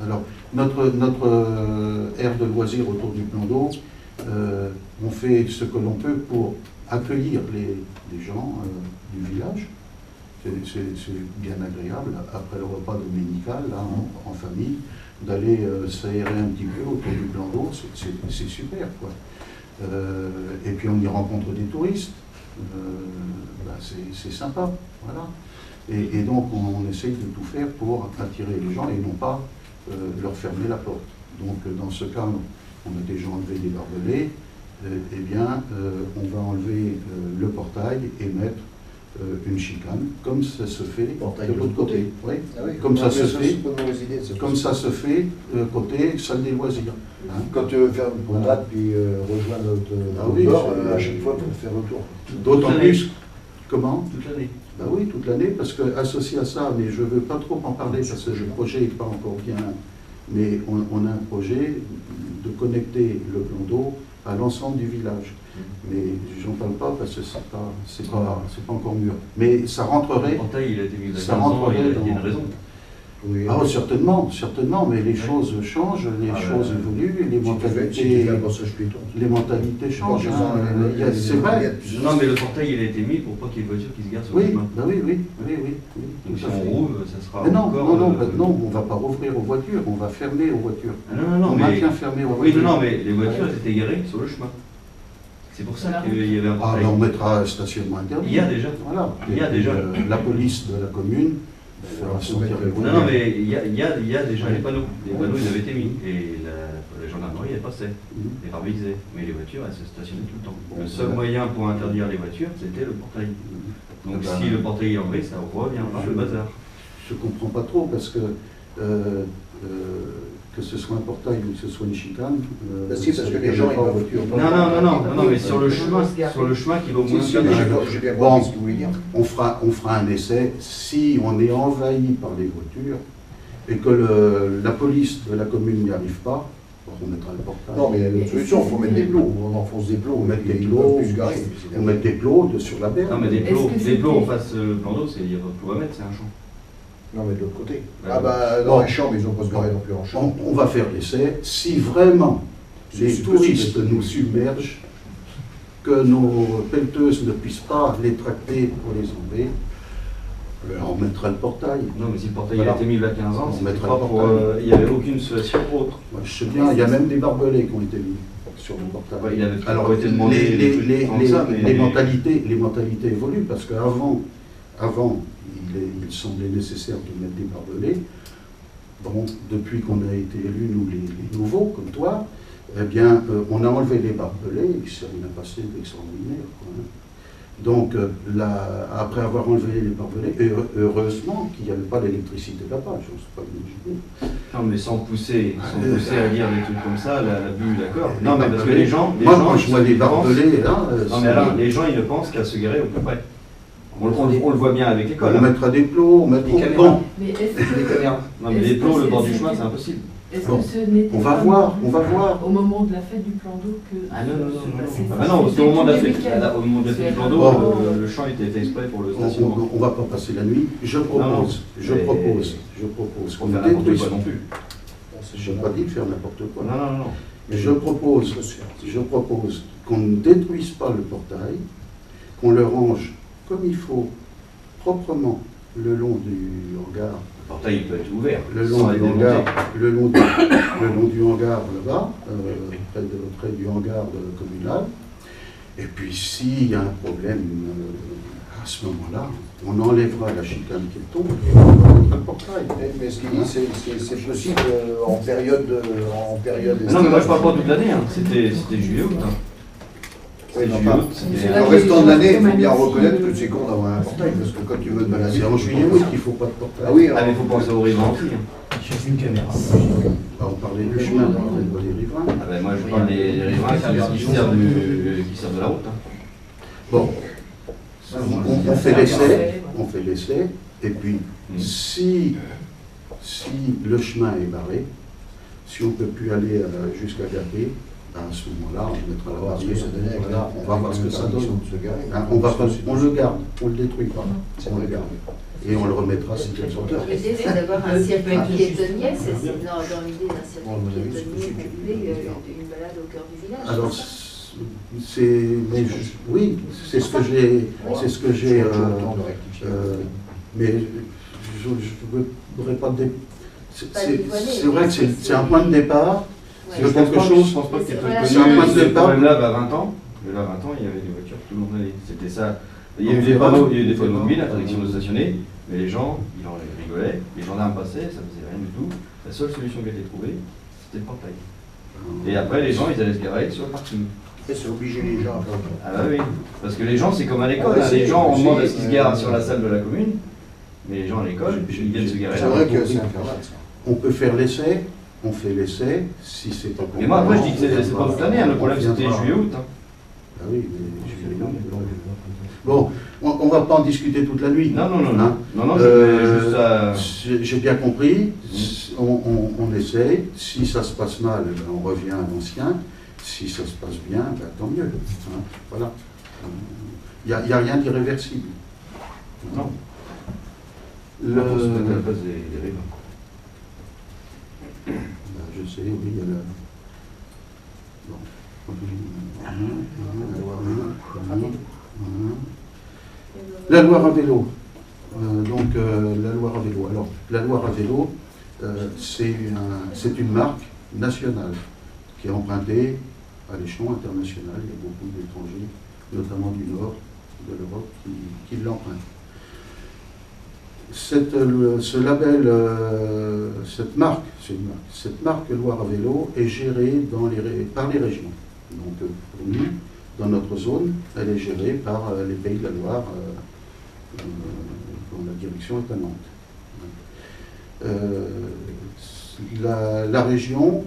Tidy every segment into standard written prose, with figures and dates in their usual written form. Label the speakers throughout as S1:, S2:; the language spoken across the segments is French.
S1: Alors, notre aire de loisirs autour du plan d'eau, on fait ce que l'on peut pour accueillir les gens du village. C'est bien agréable, après le repas dominical, là, en famille, d'aller s'aérer un petit peu autour du plan d'eau, c'est super, quoi. Et puis on y rencontre des touristes, c'est sympa, voilà. Et donc on essaye de tout faire pour attirer les gens et non pas leur fermer la porte. Donc dans ce cas, on a déjà enlevé les barbelés, eh bien on va enlever le portail et mettre une chicane, comme ça se fait de l'autre côté. Oui.
S2: Ah oui.
S1: Comme ça se fait, côté salle des loisirs. Hein.
S2: Quand tu veux faire une promenade puis rejoindre notre bord, à chaque fois il faut faire le tour.
S1: D'autant plus. Comment?
S3: Toute l'année.
S1: Ben oui, toute l'année, parce qu'associé à ça, mais je ne veux pas trop en parler parce que le projet n'est pas encore bien, mais on a un projet de connecter le plan d'eau à l'ensemble du village. Mais j'en parle pas parce que c'est pas encore mûr. Mais ça rentrerait.
S3: Le portail, il a été mis il y a 15
S1: ça
S3: ans,
S1: rentrerait
S3: il y a
S1: dans...
S3: une raison.
S2: Oui.
S1: Ah, certainement, mais les choses changent, les choses évoluent, les mentalités changent. C'est vrai.
S3: Non, mais le portail, il a été mis pour pas qu'il y ait de voitures qui se garent sur le chemin.
S1: Oui.
S3: Donc si on rouvre, ça sera
S1: Mais non,
S3: encore...
S1: non, on ne va pas rouvrir aux voitures, on va fermer aux voitures.
S3: Ah, non,
S1: on
S3: mais...
S1: maintient fermé aux
S3: Oui,
S1: voitures.
S3: non, mais les voitures, elles étaient garées sur le chemin. C'est pour ça qu'il y avait un portail.
S1: On mettra un stationnement interdit.
S3: Il y a déjà.
S1: Voilà.
S3: Il y a déjà.
S1: La police de la commune fera sortir les voitures.
S3: Non, mais il y a déjà les panneaux. Les panneaux, ils avaient été mis. Et la gendarmerie, elle passait. Les paralysait. Mais les voitures, elles se stationnaient tout le temps. Le seul moyen pour interdire les voitures, c'était le portail. Donc si le portail est enlevé, ça reviendra le bazar.
S1: Je ne comprends pas trop parce que ce soit un portail ou que ce soit une chicane,
S2: parce que les gens
S1: pas en voiture.
S3: Non, mais sur le chemin qui va au moins.
S2: J'ai bien compris ce que vous voulez dire.
S1: On fera un essai. Si on est envahi par les voitures et que la police de la commune n'y arrive pas, on mettra le portail.
S2: Non, mais il y a une autre solution, il faut mettre des plots. On enfonce des plots,
S1: on met des plots, on met des plots sur la berge.
S3: Non, mais des plots en face plan d'eau, il n'y a pas de plots à mettre, c'est un champ.
S2: Non, mais de l'autre côté. Dans un champ, mais ils n'ont pas se garer non plus en champ.
S1: On va faire l'essai. Si vraiment les touristes nous submergent, que nos pelleteuses ne puissent pas les tracter pour les enlever, on mettra le portail.
S3: Non, mais si le portail a été mis il y a 15 ans,
S1: on mettra
S3: pas pour, il n'y avait aucune situation autre.
S1: Moi, je sais bien, il y a même des barbelés qui ont été mis sur le portail.
S3: Il avait
S1: alors,
S3: été demandé
S1: les mentalités évoluent parce qu'avant, il semblait nécessaire de mettre des barbelés. Bon, depuis qu'on a été élus, nous les nouveaux, comme toi, eh bien, on a enlevé les barbelés, et il s'est rien passé d'extraordinaire. Donc, après avoir enlevé les barbelés, heureusement qu'il n'y avait pas d'électricité là-bas, je ne sais pas l'imaginer.
S3: Non, mais sans pousser à dire des trucs comme ça, la bulle, d'accord. Non, mais parce que les gens.
S1: Quand je vois des barbelés, là.
S3: Non, mais alors, les gens, ils ne pensent qu'à se garer au plus près. On le voit bien avec l'école.
S1: On mettra des plots, on mettra des caméras.
S4: Mais est-ce que...
S3: Non, mais les plots, le bord du chemin, c'est impossible.
S4: Est-ce que ce n'était
S1: on va voir.
S4: Au moment de la fête du plan d'eau que...
S3: Ah non, au moment de la fête du plan d'eau, le champ était fait exprès pour le stationnement.
S1: On ne va pas passer la nuit. Je propose qu'on ne détruise pas non plus. Je n'ai pas dit de faire n'importe quoi.
S3: Non.
S1: Mais je propose qu'on ne détruise pas le portail, qu'on le range comme il faut, proprement, le long du hangar.
S3: Le portail, il peut être ouvert.
S1: Le long du hangar là-bas, près du hangar communal. Et puis s'il y a un problème à ce moment-là, on enlèvera la chicane qui tombe et on mettra le portail.
S2: Mais ce qu'il dit, c'est possible en période
S3: non, mais moi je parle pas toute l'année, c'était juillet-août.
S2: Oui, en restant de l'année, il faut bien reconnaître que c'est con d'avoir un portail, parce que quand tu veux te balader...
S1: C'est en juillet-août qu'il ne faut pas de portail.
S2: Ah oui,
S3: mais il faut penser aux riverains aussi.
S5: J'ai une caméra.
S1: On parlait du chemin, on parlait des riverains.
S3: Ah ben moi je parle des riverains qui servent de la route.
S1: Bon, on fait l'essai, et puis si le chemin est barré, si on ne peut plus aller jusqu'à Gapé, À ce moment-là, on mettra
S2: On
S1: la
S2: va voir ce que
S1: barrière.
S2: ça donne avec
S1: Voilà, on va voir ce que ça donne.
S2: de se garer.
S1: Hein, on le garde, on le détruit pas.
S2: C'est
S1: On
S2: vrai
S1: le
S2: que-
S1: garde. Et on le remettra si c'est besoin.
S5: L'idée, c'est d'avoir un circuit
S4: peut être
S5: piétonnier, c'est dans l'idée d'un circuit
S2: Bon, à mon avis, c'est
S5: piétonnier
S2: possible.
S5: complet, une balade au cœur du village.
S1: Alors, oui, c'est ce que j'ai,
S2: Toujours le temps de rectifier.
S1: mais je ne voudrais pas c'est vrai que c'est un point de départ.
S5: Ouais.
S1: C'est quelque chose.
S3: Je pense pas qu'il y ait
S5: Voilà,
S3: très
S1: c'est un point de
S3: connu ce
S1: départ.
S3: problème-là, à 20 ans. Mais là, à 20 ans, il y avait des voitures tout le long de l'année. C'était ça. Il y a eu
S1: On
S3: des
S1: fait pas.
S3: panneaux, il y a eu des panneaux mobiles, interdiction de stationner, mais les gens, ils en rigolaient, les gendarmes passaient, ça faisait rien du tout. La seule solution qui a été trouvée, c'était le portail. Et après, les gens, ils allaient se garer sur le parking.
S2: Et c'est obliger les gens à faire
S3: Ah bah oui, parce que les gens, c'est comme à l'école.
S2: Ah ouais,
S3: Hein. Les
S2: c'est
S3: gens, on
S2: obligé,
S3: demande à ce qu'ils se garent
S2: ouais.
S3: sur la salle de la commune, mais les gens à l'école, ils viennent se garer
S2: C'est
S3: là.
S2: vrai que c'est infernal, ça.
S1: On peut faire l'essai, on fait l'essai, si c'est pas
S3: Mais moi, après, je dis que c'est pas toute l'année. Hein. Le problème, c'était
S1: viendra.
S3: juillet-août. Hein.
S1: Ah oui, mais juillet-août. Bon, on ne va pas en discuter toute la nuit.
S3: Non, non, non,
S1: Hein.
S3: non. Non, non, je voulais juste à...
S1: J'ai bien compris, on essaye, si ça se passe mal, ben, on revient à l'ancien, si ça se passe bien, ben, tant mieux. Hein. Voilà. Il n'y a rien d'irréversible.
S3: Non.
S1: Le-
S3: Pour se mettre à la place des riverains.
S1: Ben, je sais, oui, il y a le... Bon. La Loire à vélo. La Loire à vélo. Alors, la Loire à vélo, c'est une marque nationale qui est empruntée à l'échelon international. Il y a beaucoup d'étrangers, notamment du nord de l'Europe, qui l'empruntent. Ce label, cette marque Loire à vélo est gérée par les régions. Donc, pour nous, dans notre zone, elle est gérée par les Pays de la Loire, dont la direction est à Nantes. La région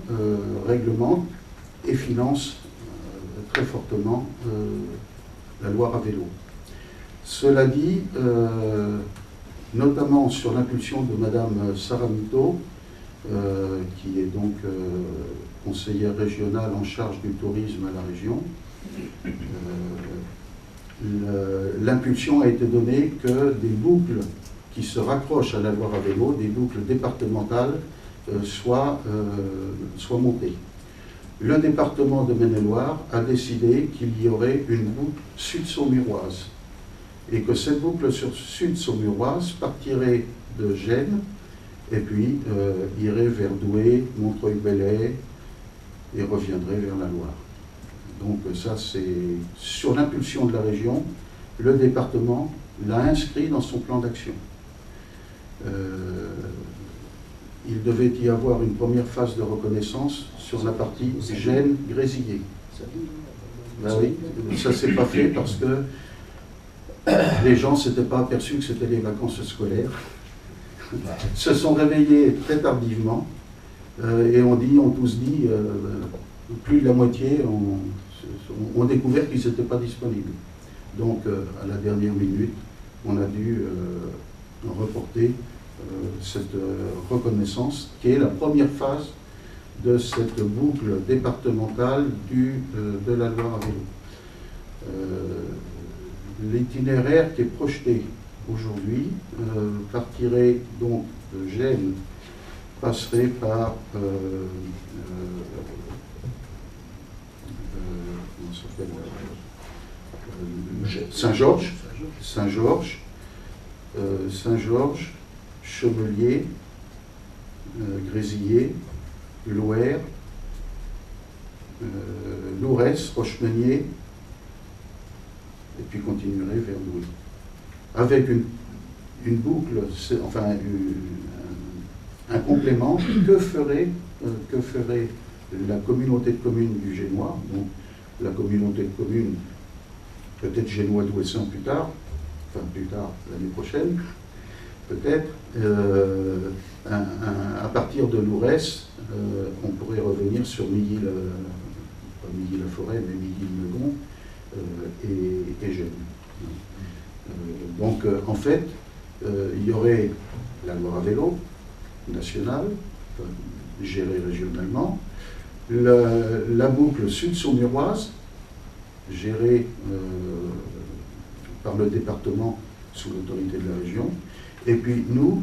S1: réglemente et finance très fortement la Loire à vélo. Cela dit, notamment sur l'impulsion de Madame Sarah Mito, qui est donc conseillère régionale en charge du tourisme à la région. L'impulsion a été donnée que des boucles qui se raccrochent à la Loire à vélo, des boucles départementales, soient montées. Le département de Maine-et-Loire a décidé qu'il y aurait une boucle sud-saumuroise et que cette boucle sud-saumuroise partirait de Gênes et puis irait vers Douai, Montreuil-Bellay et reviendrait vers la Loire. Donc ça, c'est sur l'impulsion de la région, le département l'a inscrit dans son plan d'action. Il devait y avoir une première phase de reconnaissance sur la partie Gênes-Grésillé. Ben oui, ça ne s'est pas fait parce que les gens ne s'étaient pas aperçus que c'était les vacances scolaires. Se sont réveillés très tardivement et ont tous dit, plus de la moitié ont découvert qu'ils n'étaient pas disponibles. Donc à la dernière minute, on a dû reporter cette reconnaissance qui est la première phase de cette boucle départementale de la Loire à vélo. L'itinéraire qui est projeté aujourd'hui partirait donc de Gênes, passerait par Saint-Georges, Chemelier, Grésillé, Loer, Lourès, Rochemeunier, et puis continuerait vers Douai. Avec une boucle, enfin un complément que ferait la communauté de communes du Génois, donc la communauté de communes, peut-être Génois-Douessant plus tard l'année prochaine, peut-être, à partir de Lourès, on pourrait revenir sur pas Milly-la-Forêt, mais Milly-le-Meudon et Gênes. Donc, en fait, il y aurait la Loire à vélo nationale, gérée régionalement, La boucle sud-saumuroise, gérée par le département sous l'autorité de la région. Et puis nous,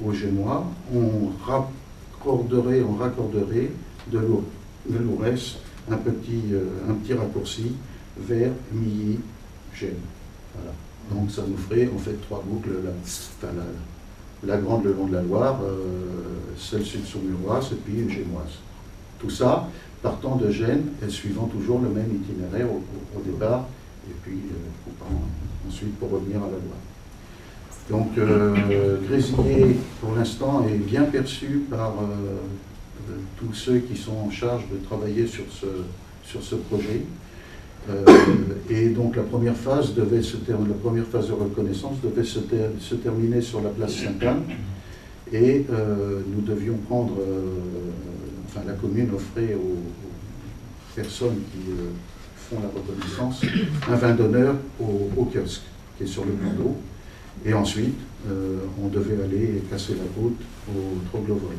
S1: au Génois, on raccorderait de l'Ourès un petit raccourci vers Milly-Gênes. Voilà. Donc ça nous ferait en fait 3 boucles, la grande le long de la Loire, celle sud-saumuroise et puis une génoise. Tout ça partant de Gênes et suivant toujours le même itinéraire au départ, et puis ensuite pour revenir à la Loire. Donc Grésillé, pour l'instant, est bien perçu par tous ceux qui sont en charge de travailler sur ce projet. Et donc la première phase de reconnaissance devait se terminer sur la place Sainte-Anne, et nous devions prendre, la commune offrait aux personnes qui font la reconnaissance un vin d'honneur au kiosque qui est sur le plan d'eau, et ensuite on devait aller casser la route au Troglovoy.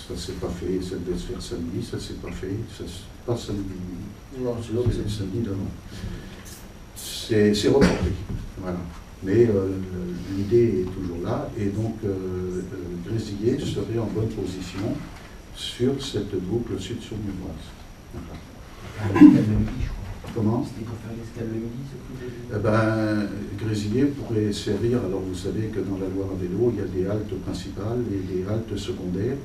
S1: Ça s'est pas fait, ça devait se faire samedi, ça s'est pas fait, pas samedi.
S2: Non,
S1: c'est samedi d'avant. C'est reporté, voilà. Mais l'idée est toujours là, et donc Grésillé serait en bonne position sur cette boucle sud-saumuroise. Comment?
S6: C'était pour faire l'escale le midi,
S1: Grésillé pourrait servir, alors vous savez que dans la Loire à vélo, il y a des haltes principales et des haltes secondaires.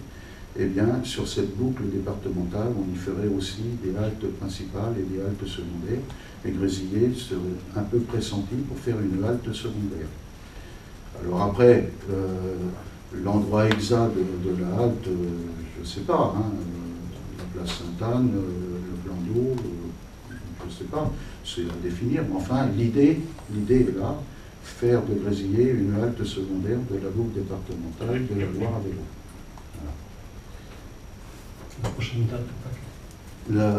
S1: Eh bien, sur cette boucle départementale, on y ferait aussi des haltes principales et des haltes secondaires. Et Grésillé serait un peu pressenti pour faire une halte secondaire. Alors après, l'endroit exact de la halte, je ne sais pas, la place Sainte-Anne, le plan d'eau, je ne sais pas, c'est à définir. Mais enfin, l'idée est là, faire de Grésillé une halte secondaire de la boucle départementale de la Loire à vélo. Voilà.
S7: La prochaine date,
S1: La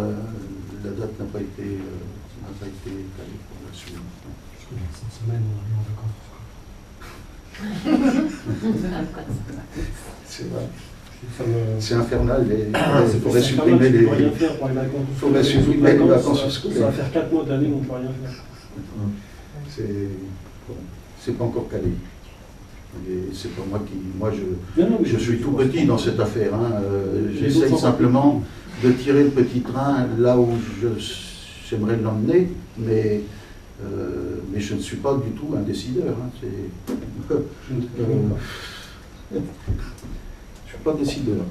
S1: date n'a pas été calée pour la suite.
S7: parce que dans 5 semaines, on arrive en vacances.
S1: C'est vrai.
S7: Ça me...
S1: C'est infernal. Il faudrait
S7: c'est
S1: supprimer
S7: infernal,
S1: les
S7: tu peux rien faire pour les vacances.
S1: faudrait supprimer les vacances
S7: Ça
S1: scolaires.
S7: va faire 4 mois d'année où on ne peut rien faire.
S1: C'est pas encore calé. Et c'est pas moi qui. Moi,
S7: Non, mais
S1: je suis tout petit dans cette affaire.
S7: Les
S1: J'essaye
S7: autres
S1: simplement de tirer le petit train là où j'aimerais l'emmener, mais je ne suis pas du tout un décideur. Je ne suis pas décideur.